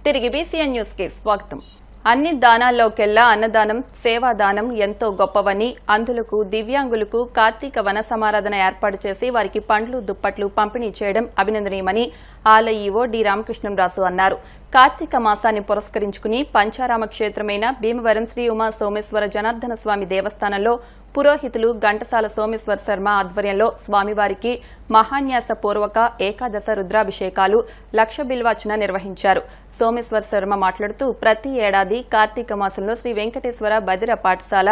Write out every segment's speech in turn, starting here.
తిరిగి BCN news కి స్వాగతం. అన్ని దానాల్లోకెల్లా అన్నదానం సేవాదానం ఎంతో గొప్పవని, అందులకు దివ్యాంగులకు కార్తీక వన సమారాధన ఏర్పాటు చేసి వారికి పండ్లు దుప్పట్లు పంపిణీ చేయడం అభినందనీయమని ఆలయ ఈవో డి రామకృష్ణంరాజు అన్నారు. కార్తీక మాసాన్ని పురస్కరించుకుని పంచారామ క్షేత్రమైన భీమవరం శ్రీ ఉమా సోమేశ్వర జనార్దన స్వామి దేవస్థానంలో పురోహితులు ఘంటసాల సోమేశ్వర శర్మ ఆధ్వర్యంలో స్వామివారికి మహాన్యాస పూర్వక ఏకాదశ రుద్రాభిషేకాలు లక్ష బిల్వార్చన నిర్వహించారు. సోమేశ్వర శర్మ మాట్లాడుతూ ప్రతి ఏడాది కార్తీక మాసంలో శ్రీ వెంకటేశ్వర బదిర పాఠశాల,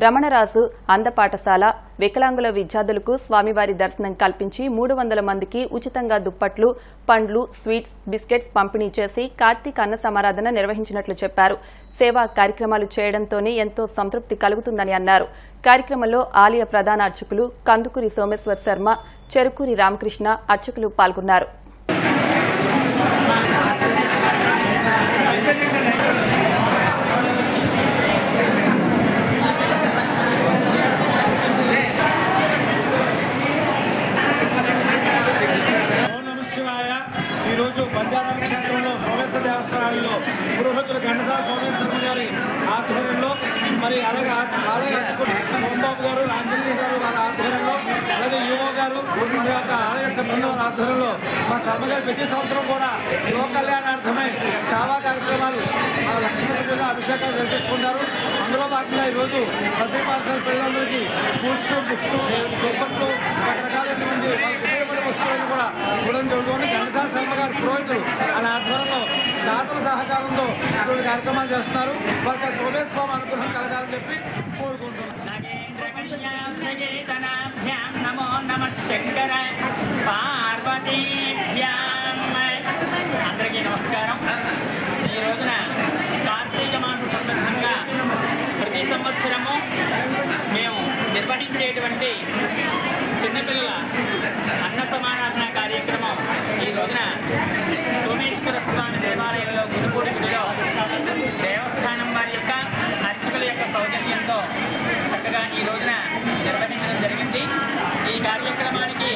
రమణరాజు అంధ పాఠశాల వికలాంగుల విద్యార్థులకు స్వామివారి దర్శనం కల్పించి 300 మందికి ఉచితంగా దుప్పట్లు, పండ్లు, స్వీట్స్, బిస్కెట్స్ పంపిణీ చేసి కార్తీక అన్న సమారాధన నిర్వహించినట్లు చెప్పారు. సేవా కార్యక్రమాలు చేయడంతోనే ఎంతో సంతృప్తి కలుగుతుందని అన్నారు. కార్యక్రమంలో ఆలయ ప్రధాన అర్చకులు కందుకూరి సోమేశ్వర శర్మ, చెరుకూరి రామకృష్ణ అర్చకులు పాల్గొన్నారు. పంచారామ క్షేత్రంలో సోమేశ్వర దేవస్థానాల్లో పురోహితులు ఘంటసాల సోమేశ్వర గారి ఆధ్వర్యంలో మరి అలాగే ఆలయ అర్చకులు సోమబాబు గారు, రామకృష్ణ గారు వారి ఆధ్వర్యంలో, అలాగే యువ గారు మరి యొక్క ఆలయ సిబ్బంది వారి ఆధ్వర్యంలో మా శర్మ గారు ప్రతి సంవత్సరం కూడా లోక కళ్యాణార్థమై సేవా కార్యక్రమాలు లక్ష్మీ పూజ అభిషేకాలు జరిపిస్తుంటారు. అందులో భాగంగా ఈరోజు ప్రతి పాఠశాల పిల్లలందరికీ ఫుడ్స్, బుక్స్, దుప్పట్లు, రకరకాలైనటువంటి వాళ్ళకి ఉపయోగపడే వస్తువులను కూడా ఇవ్వడం జరుగుతుంది. ఘంటసాల శర్మ గారు పురోహితులు ఆయన ఆధ్వర్యంలో దాతల సహకారంతో ఇటువంటి కార్యక్రమాలు చేస్తున్నారు. వారికి సోమేశ్వర స్వామి అనుగ్రహం కలగాలని చెప్పి కోరుకుంటున్నాం. అందరికీ నమస్కారం. ఈ రోజున కార్తీక మాస సందర్భంగా ప్రతి సంవత్సరము మేము నిర్వహించేటువంటి చిన్నపిల్లల అన్న సమారాధన కార్యక్రమం ఈ రోజున సోమేశ్వర స్వామి దేవాలయంలో గురుపూడి గుడిలో దేవస్థానం వారి యొక్క అర్చకుల యొక్క సౌజన్యంతో చక్కగా ఈ రోజున నిర్వహించడం జరిగింది. ఈ కార్యక్రమానికి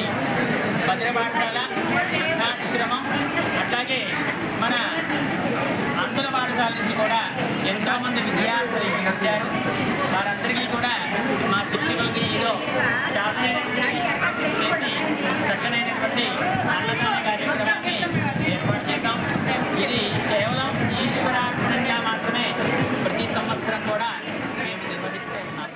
భద్ర పాఠశాల, ఆశ్రమం, అట్లాగే మన అంతుల పాఠశాల నుంచి కూడా ఎంతోమంది విద్యార్థులు వచ్చారు. వారందరికీ కూడా మా శక్తి కొద్ది ఏదో చేసి చక్కనైనటువంటి అన్నదాన కార్యక్రమాన్ని ఏర్పాటు చేశాం. ఇది కేవలం ఈశ్వరార్పణంగా మాత్రమే ప్రతి సంవత్సరం కూడా మేము నిర్వహిస్తూ ఉన్నాం.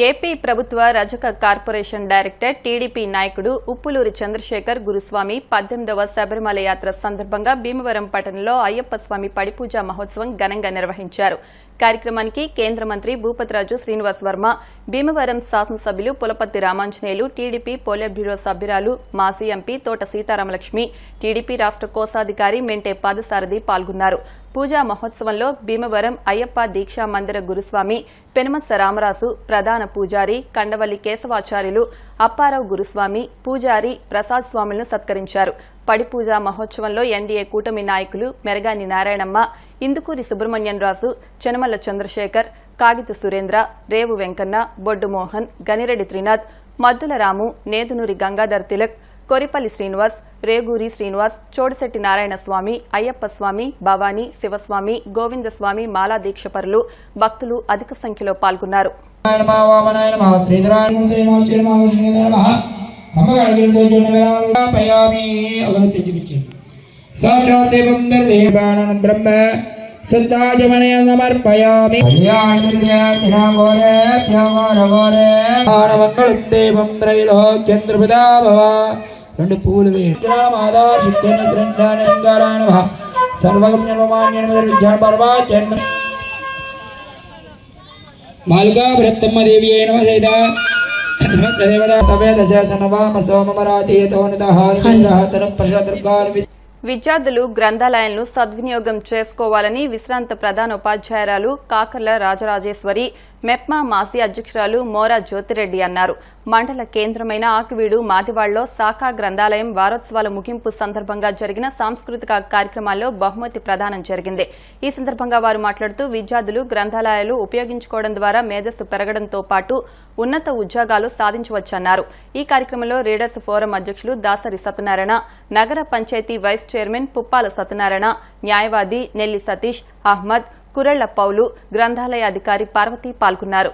ఏపీ ప్రభుత్వ రజక కార్పొరేషన్ డైరెక్టర్ టీడీపీ నాయకుడు ఉప్పులూరి చంద్రశేఖర్ గురుస్వామి 18వ శబరిమల యాత్ర సందర్భంగా భీమవరం పట్టణంలో అయ్యప్ప స్వామి పడిపూజ మహోత్సవం ఘనంగా నిర్వహించారు. కార్యక్రమానికి కేంద్ర మంత్రి భూపతిరాజు శ్రీనివాస్ వర్మ, భీమవరం శాసనసభ్యులు Pulaparthi Ramanjaneyulu, TDP polit bureau సభ్యురాలు మాజీ ఎంపీ తోట సీతారామలక్ష్మి, టీడీపీ రాష్ట్ర కోశాధికారి మెంటే పాదసారథి పాల్గొన్నారు. పూజా మహోత్సవంలో భీమవరం అయ్యప్ప దీక్షా మందిర గురుస్వామి పెనుమత్స రామరాజు, ప్రధాన పూజారి కండవల్లి కేశవాచార్యులు, అప్పారావు గురుస్వామి, పూజారి ప్రసాద్ స్వాములను సత్కరించారు. పడిపూజా మహోత్సవంలో ఎన్డీఏ కూటమి నాయకులు మెరగాని నారాయణమ్మ, ఇందుకూరి సుబ్రహ్మణ్యం రాజు, చెనమల్ల చంద్రశేఖర్, కాగిత సురేంద్ర, రేవు వెంకన్న, బొడ్డు మోహన్, గనిరెడ్డి త్రినాథ్, మద్దుల రాము, నేదునూరి గంగాధర్ తిలక్, కొరిపల్లి శ్రీనివాస్, రేగూరి శ్రీనివాస్, చోడిశెట్టి నారాయణ స్వామి, అయ్యప్ప స్వామి, భవానీ, శివస్వామి, గోవిందస్వామి మాలా దీక్షపరులు, భక్తులు అధిక సంఖ్యలో పాల్గొన్నారు. రెండు పూలు మాలికా బృహత్తమ్మ దేవి నమ సైత విద్యార్థులు గ్రంథాలయాలను సద్వినియోగం చేసుకోవాలని విశ్రాంత ప్రధానోపాధ్యాయురాలు కాకర్ల రాజరాజేశ్వరి మెప్మా మాజీ అధ్యక్షురాలు మోరా జ్యోతిరెడ్డి అన్నారు. మండల కేంద్రమైన ఆకివీడు మాదివాడలో శాఖా గ్రంథాలయం వారోత్సవాల ముగింపు సందర్భంగా జరిగిన సాంస్కృతిక కార్యక్రమాల్లో బహుమతి ప్రదానం జరిగింది. ఈ సందర్భంగా వారు మాట్లాడుతూ విద్యార్థులు గ్రంథాలయాలు ఉపయోగించుకోవడం ద్వారా మేధస్సు పెరగడంతో పాటు ఉన్నత ఉద్యోగాలు సాధించవచ్చన్నారు. ఈ కార్యక్రమంలో రీడర్స్ ఫోరం అధ్యక్షులు దాసరి సత్యనారాయణ, నగర పంచాయతీ వైస్ చైర్మన్ పుప్పాల సత్యనారాయణ, న్యాయవాది నెల్లి సతీష్, అహ్మద్, కురెళ్ల పౌలు, గ్రంథాలయ అధికారి పార్వతి పాల్గొన్నారు.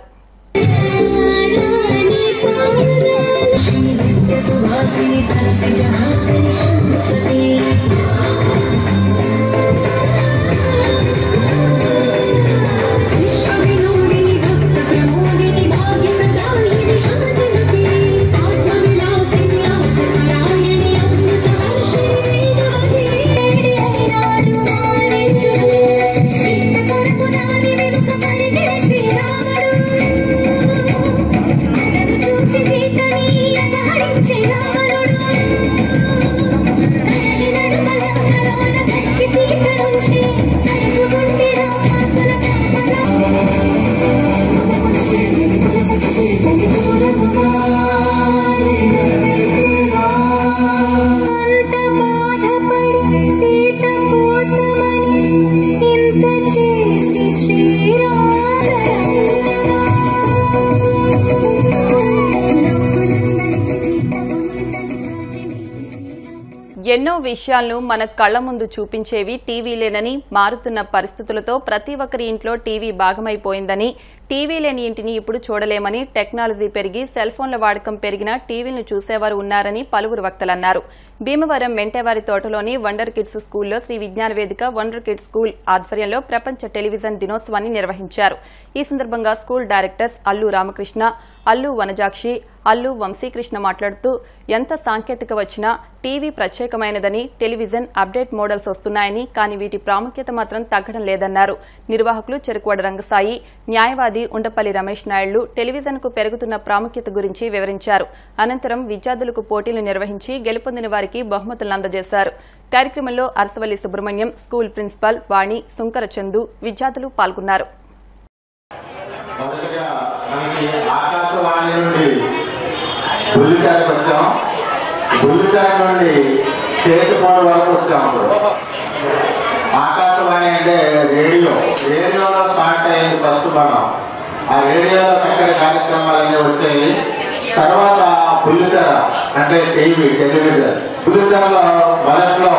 ఎన్నో విషయాలను మన కళ్ల ముందు చూపించేవి టీవీలేనని, మారుతున్న పరిస్థితులతో ప్రతి ఒక్కరి ఇంట్లో టీవీ భాగమైపోయిందని, టీవీ లేని ఇంటిని ఇప్పుడు చూడలేమని, టెక్నాలజీ పెరిగి సెల్ ఫోన్ల వాడకం పెరిగినా టీవీలను చూసేవారు ఉన్నారని పలువురు వక్తలన్నారు. భీమవరం మెంటేవారి తోటలోని వండర్ కిడ్స్ స్కూల్లో శ్రీ విజ్ఞాన వేదిక వండర్ కిడ్స్ స్కూల్ ఆధ్వర్యంలో ప్రపంచ టెలివిజన్ దినోత్సవాన్ని నిర్వహించారు. ఈ సందర్భంగా స్కూల్ డైరెక్టర్స్ అల్లు రామకృష్ణ, అల్లు వనజాక్షి, అల్లు వంశీకృష్ణ మాట్లాడుతూ ఎంత సాంకేతిక వచ్చినా టీవీ ప్రత్యేకమైనదని, టెలివిజన్ అప్డేట్ మోడల్స్ వస్తున్నాయని, కానీ వీటి ప్రాముఖ్యత మాత్రం తగ్గడం లేదన్నారు. నిర్వాహకులు చెరుకువాడ రంగసాయి, న్యాయవాది ఉండపల్లి రమేష్ నాయుళ్లు టెలివిజన్కు పెరుగుతున్న ప్రాముఖ్యత గురించి వివరించారు. అనంతరం విద్యార్థులకు పోటీలు నిర్వహించి గెలుపొందిన వారికి బహుమతులను అందజేశారు. కార్యక్రమంలో అరసవల్లి సుబ్రహ్మణ్యం, స్కూల్ ప్రిన్సిపాల్ వాణి, సుంకర చందు, విద్యార్థులు పాల్గొన్నారు. ఆకాశవాణి నుండి బుల్లితెరకు వచ్చాం, బుల్లితెర నుండి చేతిపోడు వరకు వచ్చాము. ఆకాశవాణి అంటే రేడియోలో స్టార్ట్ అయ్యింది ఫస్ట్ మనం. ఆ రేడియోలో చక్కటి కార్యక్రమాలన్నీ వచ్చాయి. తర్వాత బుల్లితెర అంటే టెలివిజన్. బుల్లితెరలో మొదట్లో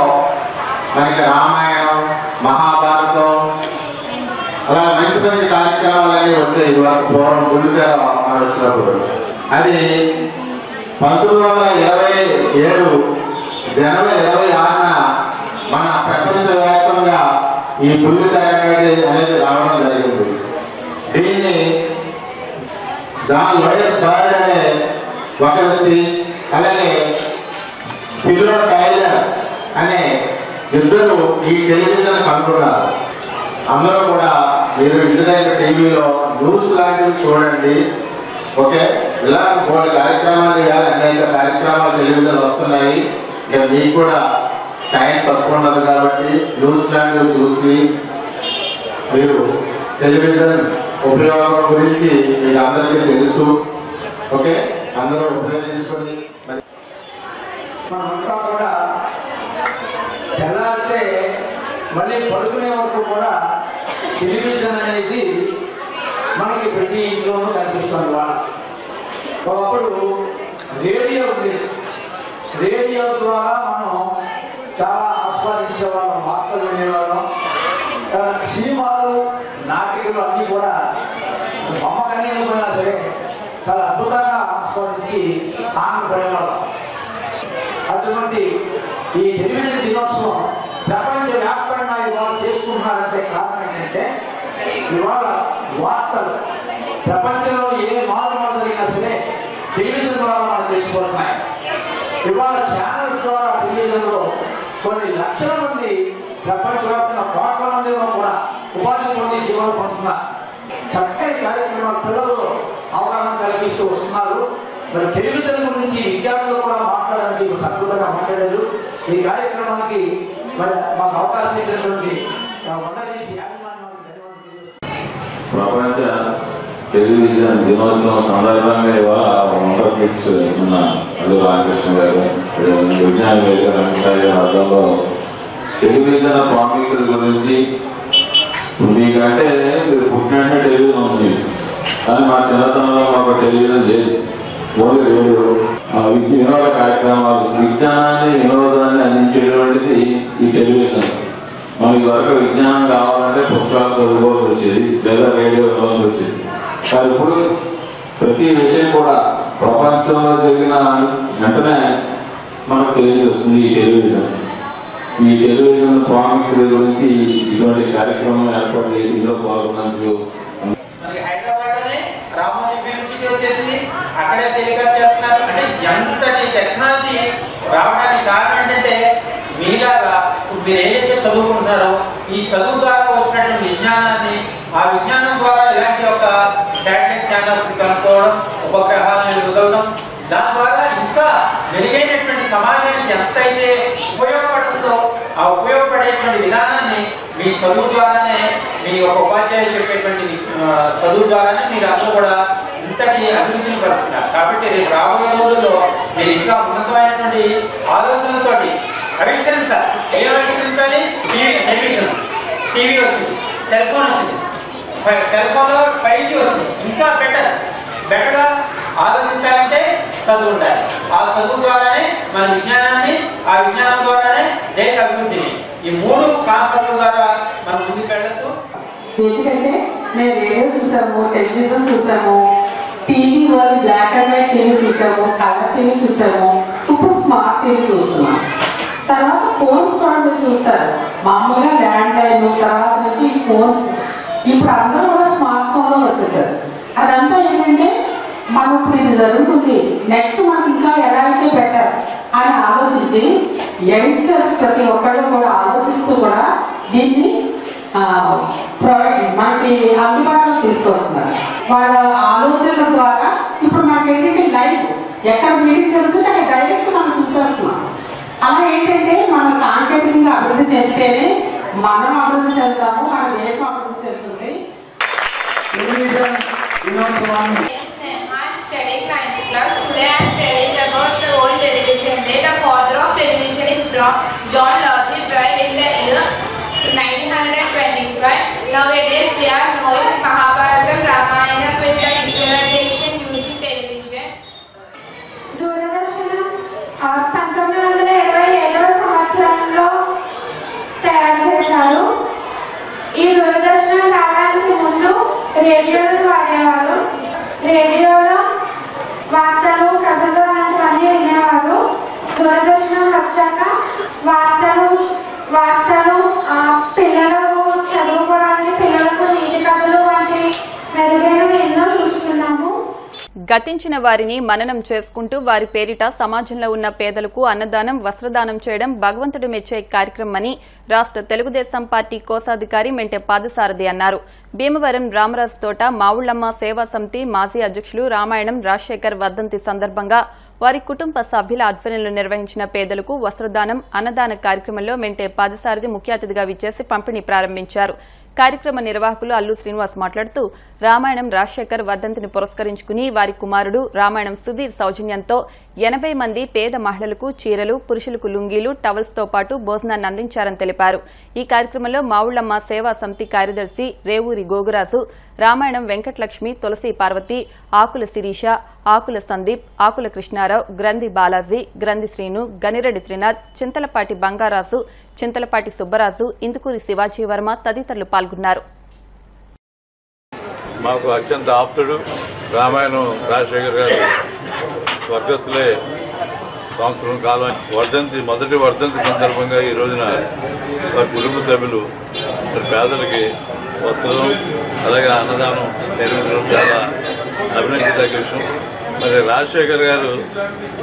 మనకి రామాయణం, మహాభారతం అలా మంచి మంచి కార్యక్రమాలన్నీ వచ్చాయి. పూర్వం బుల్లితెర మనం వచ్చినప్పుడు అది 1927 జనవరి 26న మన ప్రపంచవ్యాప్తంగా ఈ బుల్లితెర అనేది రావడం జరిగింది. దీన్ని జాన్ లోయర్ బర్డ్ అనే ఒక వ్యక్తి, అలాగే పిల్లో టైలర్ అనే ఇద్దరు ఈ టెలివిజన్ కనుగొన్నారు. అందరూ కూడా మీరు ఇంటి దగ్గర టీవీలో న్యూస్ లాంటివి చూడండి, ఓకే? ఇలా కొన్ని కార్యక్రమాలు అనేక కార్యక్రమాలు టెలివిజన్ వస్తున్నాయి. ఇక మీకు కూడా టైం తక్కువ ఉండదు కాబట్టి న్యూస్ లాంటివి చూసి మీరు టెలివిజన్ ఉపయోగం గురించి మీకు అందరికీ తెలుసు, ఓకే? అందరూ ఉపయోగించుకొని మనమంతా కూడా తెల్లారితే మళ్ళీ పడుకునే వరకు కూడా టెలివిజన్ అనేది మనకి ప్రతి ఇంట్లోనూ కనిపిస్తుంది. ఒకప్పుడు రేడియో ఉండేది. రేడియో ద్వారా మనం చాలా ఆస్వాదించేవాళ్ళం, వార్తలు వినేవాళ్ళం. సినిమాలు, నాటికలు అన్నీ కూడా బొమ్మకనే పోయినా సరే చాలా అద్భుతంగా ఆస్వాదించి ఆనందపడేవాళ్ళం. అటువంటి ఈ టెలివిజన్ దినోత్సవం ప్రపంచవ్యాప్తంగా ఇవాళ చేసుకుంటున్నారంటే కారణం ఏంటంటే ఇవాళ వార్తలు ప్రపంచంలో ఏ మార్పులు జరిగినా సరే టెలివిజన్ ద్వారా మనం తెలుసుకుంటున్నాయి. ఇవాళ ఛానల్స్ ద్వారా టెలివిజన్లో కొన్ని లక్షల మంది ప్రపంచవ్యాప్తంగా కోట్ల మంది కూడా ఉపాధి పొంది జీవనం పొందుతున్నారు. చక్కని కార్యక్రమాలు పిల్లలు అవగాహన కల్పిస్తూ వస్తున్నారు. మరి టెలివిజన్ గురించి విద్యార్థులు కూడా మాట్లాడడానికి అద్భుతంగా మాట్లాడారు. ఈ కార్యక్రమానికి మరి మాకు అవకాశం ఇచ్చినటువంటి ప్రపంచ టెలివిజన్ దినోత్సవం సందర్భంగా ఇవాళ వండర్ కిడ్స్ ఉన్న అల్లు రామకృష్ణ గారు విజ్ఞాన వేదిక రంగసాయి గారి అర్థంలో టెలివిజన్ ప్రాముఖ్యత గురించి మీకంటే మీరు పుట్టినట్టే టెలివిజన్ ఉంది, కానీ మా చిన్నతనంలో మాకు టెలివిజన్ లేదు, ఓన్లీ రేడియో. వినోద కార్యక్రమాలు, విజ్ఞానాన్ని వినోదాన్ని అందించేటువంటిది ఈ టెలివిజన్. మనకి వరకు విజ్ఞానం కావాలంటే పుస్తకాలు చదువుకోవాల్సి వచ్చేది, లేదా రేడియో వినవలసి వచ్చేది. కానీ ఇప్పుడు ప్రతి విషయం కూడా ప్రపంచంలో జరిగిన వెంటనే మనకు తెలియజేస్తుంది ఈ టెలివిజన్. ఈ టెలివిజన్ ప్రాముఖ్యత గురించి ఇటువంటి కార్యక్రమం ఏర్పాటు చేసి ఇందులో పాల్గొన్నందుకు అక్కడే టెలికాస్ట్ చేస్తున్నారు. అంటే ఎంతటి టెక్నాలజీ రావడానికి కారణం ఏంటంటే మీలాగా మీరు ఏదైతే చదువుకుంటున్నారో ఈ చదువు ద్వారా వచ్చినటువంటి విజ్ఞానాన్ని, ఆ విజ్ఞానం ద్వారా ఇలాంటి ఒక శాటిలైట్ ఛానల్స్ కనుక్కోవడం, ఉపగ్రహాలను వదలడం, దాని ద్వారా ఇంకా మెరుగైనటువంటి సమాజానికి ఎంతైతే ఉపయోగపడుతుందో ఆ ఉపయోగపడేటువంటి విధానాన్ని మీ చదువు ద్వారానే, మీ ఒక ఉపాధ్యాయులు చెప్పేటువంటి చదువు ద్వారానే మీరు అందరూ కూడా ఇంతటి అభివృద్ధిని పరుస్తున్నారు. కాబట్టి రేపు రాబోయే రోజుల్లో మీరు ఇంకా ఉన్నతమైనటువంటి ఆలోచనలతోటి ఆవిష్కరించాలి. ఏం ఆవిష్కరించాలి? టెలివిజన్, టీవీ వచ్చింది, సెల్ ఫోన్ వచ్చింది, సెల్ ఫోన్లో 5G వచ్చింది. ఇంకా బెటర్గా ఆలోచించాలంటే చదువు ఉండాలి. ఆ చదువు ద్వారానే మన విజ్ఞానాన్ని, ఆ విజ్ఞానం ద్వారానే దేశ అభివృద్ధిని, ఈ 3 కాన్సెప్ట్ల ద్వారా మనం ముందుకు వెళ్ళచ్చు. ఎందుకంటే మేము రేడియో చూసాము, టెలివిజన్ చూసాము, టీవీ వాళ్ళు బ్లాక్ అండ్ వైట్ టీవీ చూసాము, కలర్ టీవీ చూసాము, ఇప్పుడు స్మార్ట్ టీవీ చూస్తున్నాం. తర్వాత ఫోన్స్ కూడా మీరు చూస్తారు. మామూలుగా ల్యాండ్ లైన్, తర్వాత నుంచి ఫోన్స్, ఇప్పుడు అందరూ కూడా స్మార్ట్ ఫోన్లో వచ్చేసారు. అదంతా ఏంటంటే మనం ఇప్పుడు ఇది జరుగుతుంది, నెక్స్ట్ మనకి ఇంకా ఎలా అయితే బెటర్ అని ఆలోచించి యంగ్స్టర్స్ ప్రతి ఒక్కళ్ళు కూడా ఆలోచిస్తూ కూడా దీన్ని మనకి అందుబాటులో తీసుకొస్తున్నారు. వాళ్ళ ఆలోచనల ద్వారా ఇప్పుడు మనకి ఏంటంటే లైవ్ ఎక్కడ మీటింగ్ జరుగుతుంటే అక్కడ డైరెక్ట్ మనం చూసేస్తున్నాం. అలా ఏంటంటే మనం సాంకేతికంగా అభివృద్ధి చెందితేనే మనం అభివృద్ధి చెందుతాము, మన దేశం అభివృద్ధి చెందుతుంది. Studying 9th class. Today I am telling about the old television day. The father of television is John Logie, died in the year 1925. Nowadays we are knowing Mahabharata, Ramayana with the visualization using television. దూరదర్శనం 1927వ సంవత్సరంలో తయారు చేశారు. ఈ దూరదర్శనం రావడానికి ముందు రేడియోలు వాడేవారు. రేడియోలో వార్తలు, కథలు లాంటివన్నీ వినేవారు. దూరదర్శనం వచ్చాక వార్తలు పిల్లలకు చదువుకోవడానికి, పిల్లలకు నీతి కథలు వంటి మెరుగైనవి ఎన్నో చూస్తున్నాము. గతించిన వారిని మననం చేసుకుంటూ వారి పేరిట సమాజంలో ఉన్న పేదలకు అన్నదానం, వస్త్రదానం చేయడం భగవంతుడు మెచ్చే కార్యక్రమమని రాష్ట్ర తెలుగుదేశం పార్టీ కోశాధికారి మెంటె పాదసారథి అన్నారు. భీమవరం రామరాజు తోట మావుళ్లమ్మ సేవా సమితి మాజీ అధ్యక్షులు రామాయణం రాజశేఖర్ వర్ధంతి సందర్భంగా వారి కుటుంబ సభ్యుల ఆధ్వర్యంలో నిర్వహించిన పేదలకు వస్త్రదానం, అన్నదాన కార్యక్రమంలో మెంటె పాదసారథి ముఖ్య అతిథిగా విచ్చేసి పంపిణీ ప్రారంభించారు. కార్యక్రమ నిర్వాహకులు అల్లు శ్రీనివాస్ మాట్లాడుతూ రామాయణం రాజశేఖర్ వర్ధంతిని పురస్కరించుకుని వారి కుమారుడు రామాయణం సుధీర్ సౌజన్యంతో 80 మంది పేద మహిళలకు చీరలు, పురుషులకు లుంగీలు, టవల్స్ తో పాటు భోజనాన్ని అందించారని తెలిపారు. ఈ కార్యక్రమంలో మావుళ్లమ్మ సేవా సమితి కార్యదర్శి రేవూరి గోగురాజు, రామాయణం వెంకటలక్ష్మి, తులసి పార్వతి, ఆకుల శిరీష, ఆకుల సందీప్, ఆకుల కృష్ణారావు, గ్రంథి బాలాజీ, గ్రంథి శ్రీను, గనిరెడ్డి త్రినాథ్, చింతలపాటి బంగారాజు, చింతలపాటి సుబ్బరాజు, ఇందుకూరి శివాజీ వర్మ తదితరులు పాల్గొన్నారు. మాకు అత్యంత ఆప్తుడు రామాయణం రాజశేఖర్ గారు వర్గస్థులే సంవత్సరం కాలం మొదటి వర్ధంతి సందర్భంగా ఈ రోజున వారి కుటుంబ సభ్యులు పేదలకి వస్త్రం అలాగే అన్నదానం నిర్వహించడం చాలా అభినందించదగ్గ విషయం. మరి రాజశేఖర్ గారు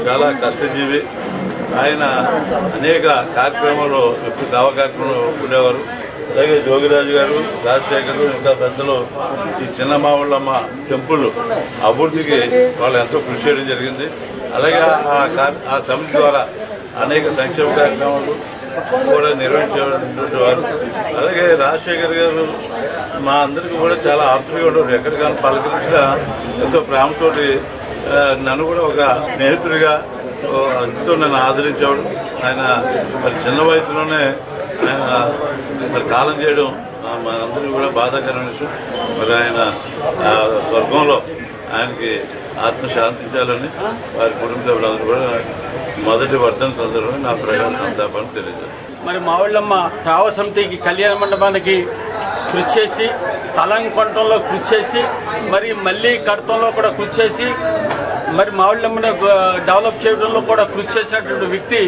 చాలా కష్టజీవి. ఆయన అనేక కార్యక్రమాలు ఎప్పుడు సేవా కార్యక్రమంలో ఉండేవారు. అలాగే జోగిరాజు గారు, రాజశేఖర్, ఇంకా పెద్దలు ఈ చిన్న మావుళ్ళమ్మ టెంపుల్ అభివృద్ధికి వాళ్ళు ఎంతో కృషి చేయడం జరిగింది. అలాగే ఆ సమితి ద్వారా అనేక సంక్షేమ కార్యక్రమాలు కూడా నిర్వహించేటువంటి వారు. అలాగే రాజశేఖర్ గారు మా అందరికీ కూడా చాలా ఆప్తులుగా ఉండేవారు. ఎక్కడికైనా పలకరించినా ఎంతో ప్రేమతోటి నన్ను కూడా ఒక స్నేహితుడిగా ఎంతో నన్ను ఆదరించేవాడు. ఆయన మరి చిన్న వయసులోనే ఆయన మరి కాలం చేయడం మనందరికీ కూడా బాధాకరమైన విషయం. మరి ఆయన స్వర్గంలో ఆయనకి ఆత్మ శాంతించాలని వారి కుటుంబ సభ్యులందరూ కూడా మొదటి వర్ధన సందర్భంగా నా ప్రగాఢ సంతాపాన్ని తెలియజేస్తారు. మరి మావుళ్ళమ్మ సేవా సమితికి కళ్యాణ మండపానికి కృషి చేసి, స్థలం కొనటంలో కృషి చేసి, మరి మళ్ళీ కడతంలో కూడా కృషి చేసి, మరి మావుళ్ళమ్మను డెవలప్ చేయడంలో కూడా కృషి చేసినటువంటి వ్యక్తి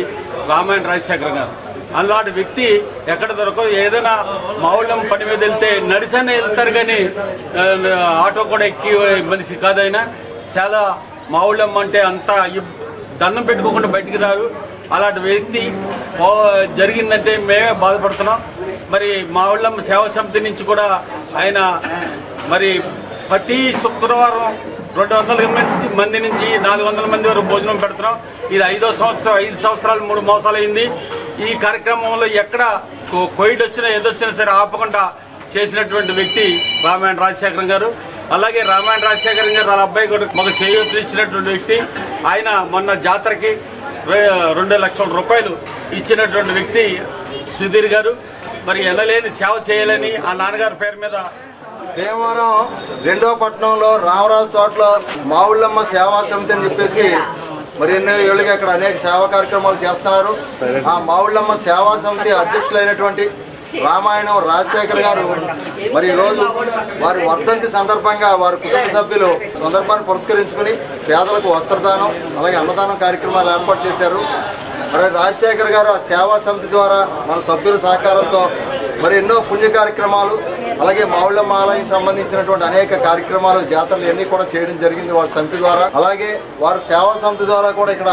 రామాయణ రాజశేఖర్ గారు. అలాంటి వ్యక్తి ఎక్కడ దొరకదు. ఏదైనా మావుళ్ళమ్మ పని మీద వెళ్తే నడిసనే వెళ్తారు కానీ ఆటో కూడా ఎక్కి మనిషి కాదైనా. చాలా మావుళ్ళమ్మ అంటే అంతా దండం పెట్టుకోకుండా బయటికి రారు. అలాంటి వ్యక్తి జరిగిందంటే మేమే బాధపడుతున్నాం. మరి మావుళ్ళమ్మ సేవా సమితి నుంచి కూడా ఆయన మరి ప్రతి శుక్రవారం 200 మంది నుంచి 400 మంది వరకు భోజనం పెడుతున్నాం. ఇది 5వ సంవత్సరం, 5 సంవత్సరాలు 3 మాసాలు అయింది. ఈ కార్యక్రమంలో ఎక్కడ కోవిడ్ వచ్చినా ఏదొచ్చినా సరే ఆపకుండా చేసినటువంటి వ్యక్తి రామాయణ రాజశేఖరం గారు. అలాగే రామాయణ రాజశేఖరం గారు వాళ్ళ అబ్బాయి కూడా మాకు చేయూతలు ఇచ్చినటువంటి వ్యక్తి. ఆయన మొన్న జాతరకి 2 లక్షల రూపాయలు ఇచ్చినటువంటి వ్యక్తి సుధీర్ గారు. మరి ఎనలేని సేవ చేయాలని ఆ నాన్నగారి పేరు మీద భీమవరం 2వ పట్టణంలో రామరాజు తోటలో మావుళ్ళమ్మ సేవా సమితి అని చెప్పేసి మరి ఎన్నో ఏళ్ళుగా ఇక్కడ అనేక సేవా కార్యక్రమాలు చేస్తున్నారు. ఆ మావుళ్ళమ్మ సేవా సమితి అధ్యక్షులైనటువంటి రామాయణం రాజశేఖర్ గారు మరి ఈరోజు వారి వర్ధంతి సందర్భంగా వారి కుటుంబ సభ్యులు సందర్భాన్ని పురస్కరించుకుని పేదలకు వస్త్రదానం అలాగే అన్నదానం కార్యక్రమాలు ఏర్పాటు చేశారు. మరి రాజశేఖర్ గారు ఆ సేవా సమితి ద్వారా మన సభ్యుల సహకారంతో మరి ఎన్నో పుణ్య కార్యక్రమాలు అలాగే మావుళ్ళమ్మ ఆలయానికి సంబంధించినటువంటి అనేక కార్యక్రమాలు జాతరలు అన్నీ కూడా చేయడం జరిగింది వారి సమితి ద్వారా. అలాగే వారి సేవా సమితి ద్వారా కూడా ఇక్కడ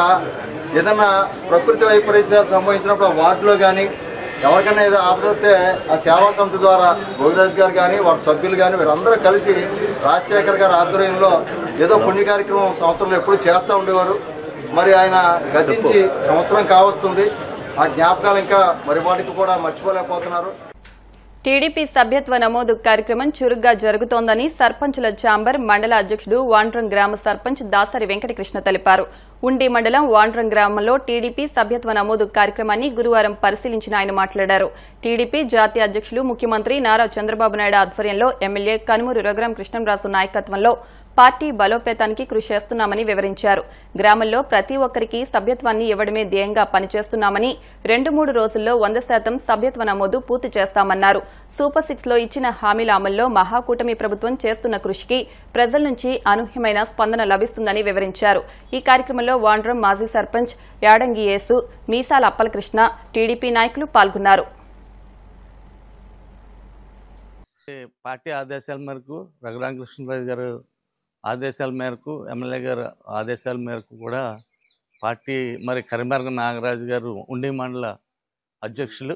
ఏదన్నా ప్రకృతి వైపరీత్యాలు సంభవించినప్పుడు ఆ వార్డులో కానీ ఎవరికైనా ఏదో ఆపదొస్తే ఆ సేవా సమితి ద్వారా భోగిరాజు గారు కానీ వారి సభ్యులు కానీ వీరందరూ కలిసి రాజశేఖర్ గారి ఆధ్వర్యంలో ఏదో పుణ్య కార్యక్రమం సంవత్సరంలో ఎప్పుడు చేస్తూ ఉండేవారు. మరి ఆయన గతించి సంవత్సరం కావస్తుంది. ఆ జ్ఞాపకాలు ఇంకా మరి వాటికి కూడా మర్చిపోలేకపోతున్నారు. టీడీపీ సభ్యత్వ నమోదు కార్యక్రమం చురుగ్గా జరుగుతోందని సర్పంచుల ఛాంబర్ మండల అధ్యక్షుడు వాండ్రం గ్రామ సర్పంచ్ దాసరి వెంకటకృష్ణ తెలిపారు. ఉండి మండలం వాండ్రం గ్రామంలో టీడీపీ సభ్యత్వ నమోదు కార్యక్రమాన్ని గురువారం పరిశీలించిన ఆయన మాట్లాడారు. టీడీపీ జాతీయ అధ్యక్షులు ముఖ్యమంత్రి నారా చంద్రబాబు నాయుడు ఆధ్వర్యంలో ఎమ్మెల్యే కనుమూరు రఘురాం కృష్ణంరాజు నాయకత్వంలో పార్టీ బలోపేతానికి కృషి చేస్తున్నామని వివరించారు. గ్రామంలో ప్రతి ఒక్కరికి సభ్యత్వాన్ని ఇవ్వడమే ధ్యేయంగా పనిచేస్తున్నామని 2-3 రోజుల్లో 100% సభ్యత్వ నమోదు పూర్తి చేస్తామన్నారు. సూపర్ 6లో ఇచ్చిన హామీల అమల్లో మహాకూటమి ప్రభుత్వం చేస్తున్న కృషికి ప్రజల నుంచి అనూహ్యమైన స్పందన లభిస్తుందని వివరించారు. ఈ కార్యక్రమంలో వాండ్రం మాజీ సర్పంచ్ యాడంగి యేసు, మీసాల అప్పలకృష్ణ, టీడీపీ నాయకులు పాల్గొన్నారు. పార్టీ ఆదేశాల మేరకు రఘురామ కృష్ణరాజు గారు ఆదేశాల మేరకు ఎమ్మెల్యే గారు ఆదేశాల మేరకు కూడా పార్టీ మరి కరిమర్గ నాగరాజు గారు ఉండి మండల అధ్యక్షులు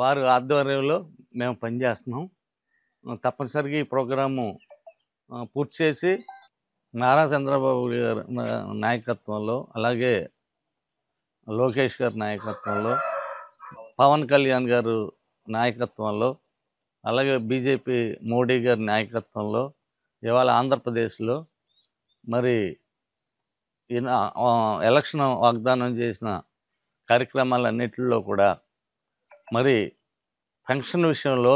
వారు ఆధ్వర్యంలో మేము పనిచేస్తున్నాం. తప్పనిసరిగా ఈ ప్రోగ్రాము పూర్తి చేసి నారా చంద్రబాబు గారి నాయకత్వంలో అలాగే లోకేష్ గారి నాయకత్వంలో పవన్ కళ్యాణ్ గారు నాయకత్వంలో అలాగే బీజేపీ మోడీ గారి నాయకత్వంలో ఇవాళ ఆంధ్రప్రదేశ్లో మరి ఎలక్షన్ వాగ్దానం చేసిన కార్యక్రమాలన్నిటిలో కూడా మరి పెన్షన్ విషయంలో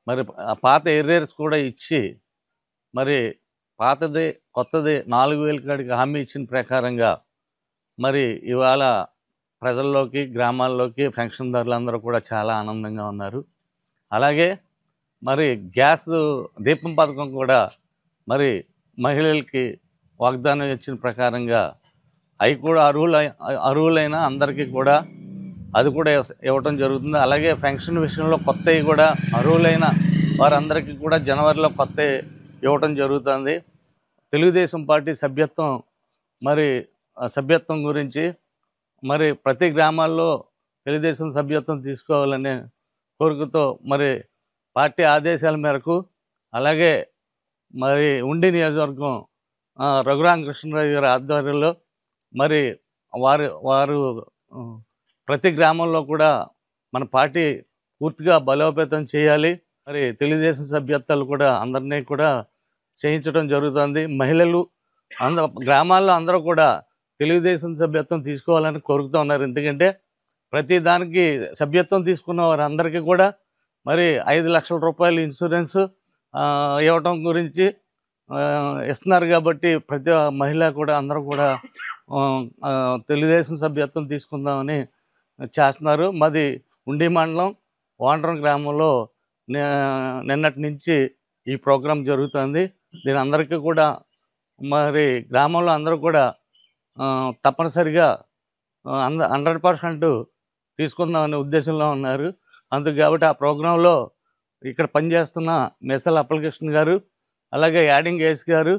మరి పాత ఏరియర్స్ కూడా ఇచ్చి మరి పాతది కొత్తది 4,000 కాడికి హామీ ఇచ్చిన ప్రకారంగా మరి ఇవాళ ప్రజల్లోకి గ్రామాల్లోకి పెన్షన్దారులందరూ కూడా చాలా ఆనందంగా ఉన్నారు. అలాగే మరి గ్యాస్ దీపం పథకం కూడా మరి మహిళలకి వాగ్దానం ఇచ్చిన ప్రకారంగా అవి కూడా అర్హులైన అందరికీ కూడా అది కూడా ఇవ్వటం జరుగుతుంది. అలాగే పెన్షన్ విషయంలో కొత్తవి కూడా అర్హులైన వారందరికీ కూడా జనవరిలో కొత్త ఇవ్వటం జరుగుతుంది. తెలుగుదేశం పార్టీ సభ్యత్వం గురించి మరి ప్రతి గ్రామాల్లో తెలుగుదేశం సభ్యత్వం తీసుకోవాలనే కోరికతో మరి పార్టీ ఆదేశాల మేరకు అలాగే మరి ఉండి నియోజకవర్గం రఘురామ కృష్ణరాజు గారి ఆధ్వర్యంలో మరి వారు ప్రతి గ్రామంలో కూడా మన పార్టీ పూర్తిగా బలోపేతం చేయాలి. మరి తెలుగుదేశం సభ్యత్వాలు కూడా అందరినీ కూడా చేయించడం జరుగుతుంది. మహిళలు గ్రామాల్లో అందరూ కూడా తెలుగుదేశం సభ్యత్వం తీసుకోవాలని కోరుతూ ఉన్నారు. ఎందుకంటే ప్రతి దానికి సభ్యత్వం తీసుకున్న వారందరికీ కూడా మరి 5 లక్షల రూపాయలు ఇన్సూరెన్స్ ఇవ్వటం గురించి ఇస్తున్నారు. కాబట్టి ప్రతి మహిళ కూడా అందరూ కూడా తెలుగుదేశం సభ్యత్వం తీసుకుందామని చేస్తున్నారు. మాది ఉండి మండలం వాండ్రం గ్రామంలో నిన్నటి నుంచి ఈ ప్రోగ్రాం జరుగుతుంది. దీని అందరికీ కూడా మరి గ్రామంలో అందరూ కూడా తప్పనిసరిగా 100% తీసుకుందామనే ఉద్దేశంలో ఉన్నారు. అందుకు కాబట్టి ఆ ప్రోగ్రాంలో ఇక్కడ పనిచేస్తున్న మెసల్ అప్పలకృష్ణ గారు, అలాగే యాడింగ్ ఏస్ గారు,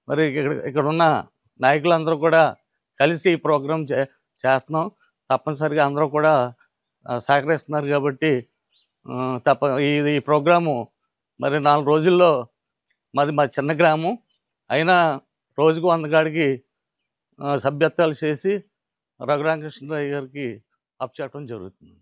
మరి ఇక్కడ ఉన్న నాయకులందరూ కూడా కలిసి ఈ ప్రోగ్రాం చేస్తున్నాం. తప్పనిసరిగా అందరూ కూడా సహకరిస్తున్నారు. కాబట్టి ఈ ప్రోగ్రాము మరి 4 రోజుల్లో మా చిన్న గ్రామం అయినా రోజుకు 100 కాడికి సభ్యత్వాలు చేసి రఘురామకృష్ణరావు గారికి అప్పచెప్పడం జరుగుతుంది.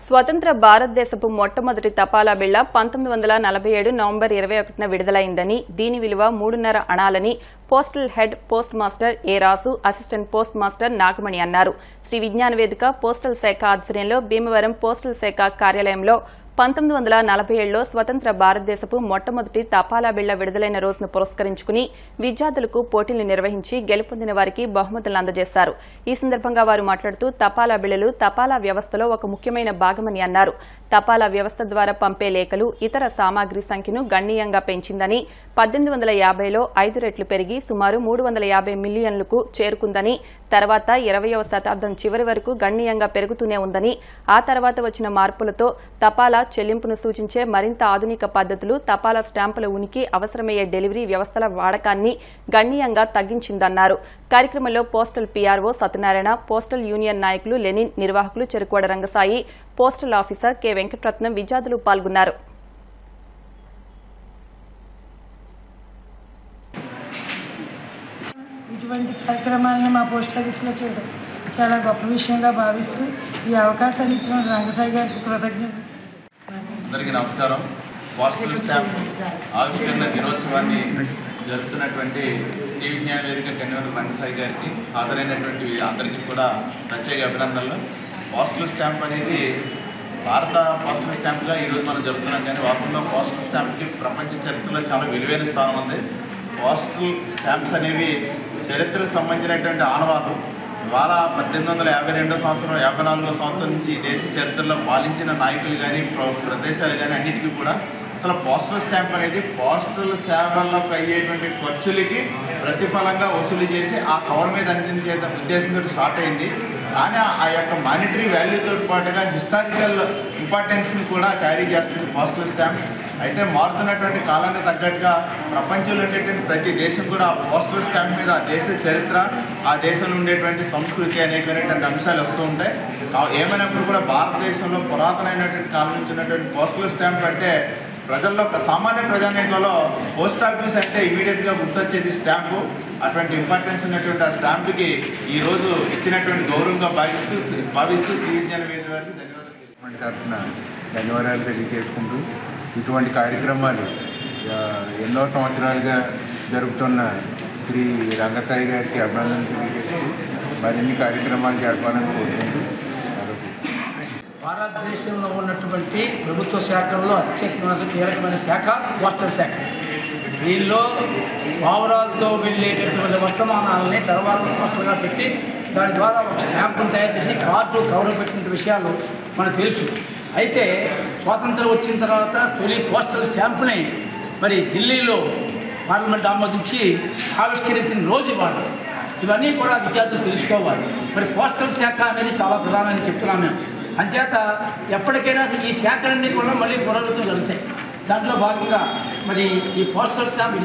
స్వతంత్ర భారతదేశపు మొట్టమొదటి తపాలా బిళ్ల 1947 నవంబర్ 21న విడుదలైందని, దీని విలువ 3.5 అణాలని పోస్టల్ హెడ్ పోస్ట్ మాస్టర్ ఏ రాసు, అసిస్టెంట్ పోస్ట్ మాస్టర్ నాగమణి అన్నారు. శ్రీ విజ్ఞాన వేదిక పోస్టల్ శాఖ ఆధ్వర్యంలో భీమవరం పోస్టల్ శాఖ కార్యాలయంలో 1947లో స్వతంత్ర భారతదేశపు మొట్టమొదటి తపాలా బిళ్ల విడుదలైన రోజును పురస్కరించుకుని విద్యార్థులకు పోటీలు నిర్వహించి గెలుపొందిన వారికి బహుమతులను అందజేశారు. ఈ సందర్భంగా వారు మాట్లాడుతూ తపాలా బిళ్లలు తపాలా వ్యవస్థలో ఒక ముఖ్యమైన భాగమని అన్నారు. తపాలా వ్యవస్థ ద్వారా పంపే లేఖలు, ఇతర సామాగ్రి సంఖ్యను గణనీయంగా పెంచిందని, 1850లో 5 రెట్లు పెరిగి సుమారు 350 మిలియన్లకు చేరుకుందని, తర్వాత 20వ శతాబ్దం చివరి వరకు గణనీయంగా పెరుగుతూనే ఉందని, ఆ తర్వాత వచ్చిన మార్పులతో తపాలా చెల్లింపును సూచించే మరింత ఆధునిక పద్ధతులు తపాలా స్టాంపుల ఉనికి, అవసరమయ్యే డెలివరీ వ్యవస్థల వాడకాన్ని గణనీయంగా తగ్గించిందన్నారు. కార్యక్రమంలో postal PRO Satyanarayana, postal union నాయకులు లెనిన్, నిర్వాహకులు Cherukoda Rangasai, postal officer K Venkataratnam, విద్యార్థులు పాల్గొన్నారు. ఇటువంటి కార్యక్రమాలను మా పోస్ట్ ఆఫీస్లో చేయడం చాలా గొప్ప విషయంగా భావిస్తూ ఈ అవకాశాన్ని ఇచ్చిన రంగసాయి గారికి కృతజ్ఞతలు. అందరికీ నమస్కారం. పోస్టల్ స్టాంప్ ఆవిష్కరణ దినోత్సవాన్ని జరుపుతున్నటువంటి శ్రీ విజ్ఞాన వేదిక కన్వీనర్ రంగసాయి గారికి, హాజరైనటువంటి అందరికీ కూడా ప్రత్యేక అభినందనలు. పోస్టల్ స్టాంప్ అనేది భారత పోస్టల్ స్టాంప్గా ఈరోజు మనం జరుపుతున్నాం. కానీ వాస్తవంలో పోస్టల్ స్టాంప్కి ప్రపంచ చరిత్రలో చాలా విలువైన స్థానం ఉంది. పోస్టల్ స్టాంప్స్ అనేవి చరిత్రకు సంబంధించినటువంటి ఆనవాలు. ఇవాళ 1852 సంవత్సరం 54వ సంవత్సరం నుంచి దేశ చరిత్రలో పాలించిన నాయకులు కానీ ప్రదేశాలు కానీ అన్నిటికీ కూడా అసలు పోస్టల్ స్టాంప్ అనేది పోస్టల్ సేవలకు అయ్యేటువంటి ఖర్చులకి ప్రతిఫలంగా వసూలు చేసి ఆ కవర్ మీద అందించే ఉద్దేశంతో స్టార్ట్ అయింది. కానీ ఆ యొక్క మానిటరీ వాల్యూతో పాటుగా హిస్టారికల్ ఇంపార్టెన్స్ని కూడా క్యారీ చేస్తుంది పోస్టల్ స్టాంప్. అయితే మారుతున్నటువంటి కాలానికి తగ్గట్టుగా ప్రపంచంలో ఉండేటువంటి ప్రతి దేశం కూడా ఆ పోస్టల్ స్టాంప్ మీద ఆ దేశ చరిత్ర, ఆ దేశంలో ఉండేటువంటి సంస్కృతి అనేకమైనటువంటి అంశాలు వస్తూ ఉంటాయి. ఏమైనప్పుడు కూడా భారతదేశంలో పురాతనమైనటువంటి కాలం నుంచి ఉన్నటువంటి పోస్టల్ స్టాంప్ అంటే ప్రజల్లో సామాన్య ప్రజానీకంలో పోస్ట్ ఆఫీస్ అంటే ఇమీడియట్గా గుర్తొచ్చేది స్టాంపు. అటువంటి ఇంపార్టెన్స్ ఉన్నటువంటి ఆ స్టాంపుకి ఈరోజు ఇచ్చినటువంటి గౌరవంగా భావిస్తూ శ్రీ విజ్ఞాన వేదిక వారికి ధన్యవాదాలు తెలియజేసుకుంటూ ఇటువంటి కార్యక్రమాలు ఎన్నో సంవత్సరాలుగా జరుపుతున్న శ్రీ రంగసాయి గారికి అభినందనలు తెలియజేస్తూ మరిన్ని కార్యక్రమాలు జరపాలని కోరుకుంటూ భారతదేశంలో ఉన్నటువంటి ప్రభుత్వ శాఖల్లో అత్యంత కీలకమైన శాఖ పోస్టల్ శాఖ. దీనిలో పావురాలతో వెళ్ళేటటువంటి వర్తమానాలని తర్వాత పోస్టల్గా పెట్టి దాని ద్వారా ఒక స్టాంపును తయారు చేసి కార్డు కవర్ పెట్టిన విషయాలు మనకు తెలుసు. అయితే స్వాతంత్రం వచ్చిన తర్వాత తొలి పోస్టల్ స్టాంపుని మరి ఢిల్లీలో పార్లమెంట్ ఆమోదించి ఆవిష్కరించిన రోజు ఇవాళ. ఇవన్నీ కూడా విద్యార్థులు తెలుసుకోవాలి. మరి పోస్టల్ శాఖ అనేది చాలా ప్రధానమని చెప్తున్నాం మేము. అంచేత ఎప్పటికైనా ఈ శాఖలన్నీ కూడా మళ్ళీ పునరుద్ధరణ జరుగుతాయి. దాంట్లో భాగంగా మరి ఈ పోస్టల్ స్టాంప్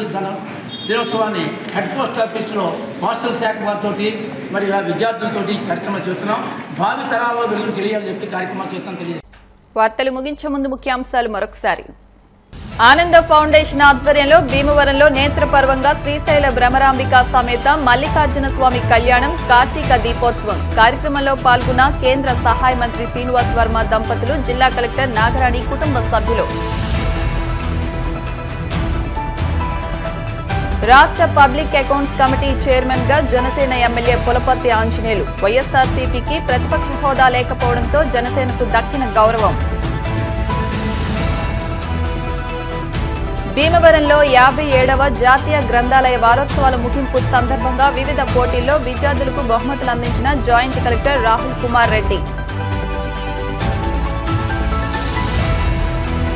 దినోత్సవాన్ని హెడ్ పోస్ట్ ఆఫీస్లో పోస్టల్ శాఖ వారితో మరి ఇలా విద్యార్థులతో కార్యక్రమాలు చేస్తున్నాం. భావి తరాల్లో వెలుగులు తెలియాలని చెప్పి కార్యక్రమాలు చేస్తాం తెలియజేస్తాం. వార్తలు ముగించే ముందు ముఖ్యాంశాలు మరొకసారి. ఆనంద ఫౌండేషన్ ఆధ్వర్యంలో భీమవరంలో నేత్రపర్వంగా శ్రీశైల భ్రమరాంబిక సమేత మల్లికార్జున స్వామి కళ్యాణం కార్తీక దీపోత్సవం కార్యక్రమంలో పాల్గొన్న కేంద్ర సహాయ మంత్రి శ్రీనివాస్ వర్మ దంపతులు, జిల్లా కలెక్టర్ నాగరాణి కుటుంబ సభ్యులు. రాష్ట్ర పబ్లిక్ అకౌంట్స్ కమిటీ చైర్మన్ గా జనసేన ఎమ్మెల్యే పులపర్తి ఆంజనేయులు. వైఎస్ఆర్సీపీకి ప్రతిపక్ష హోదా లేకపోవడంతో జనసేనకు దక్కిన గౌరవం. భీమవరంలో 57వ జాతీయ గ్రంథాలయ వారోత్సవాల ముగింపు సందర్భంగా వివిధ పోటీల్లో విద్యార్థులకు బహుమతులు అందించిన జాయింట్ కలెక్టర్ రాహుల్ కుమార్ రెడ్డి.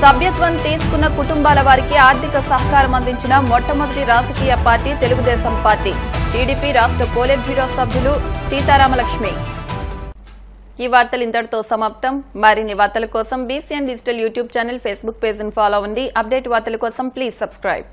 సభ్యత్వం తీసుకున్న కుటుంబాల వారికి ఆర్థిక సహకారం అందించిన మొట్టమొదటి రాజకీయ పార్టీ తెలుగుదేశం పార్టీ. టీడీపీ రాష్ట్ర పోలిట్ బ్యూరో సభ్యులు సీతారామలక్ష్మి. ఈ వార్తలు ఇంతటితో సమాప్తం. మరిన్ని వార్తల కోసం BCN digital YouTube channel, Facebook page ను ఫాలో అవ్వండి. అప్డేట్ వార్తల కోసం ప్లీజ్ సబ్స్క్రైబ్.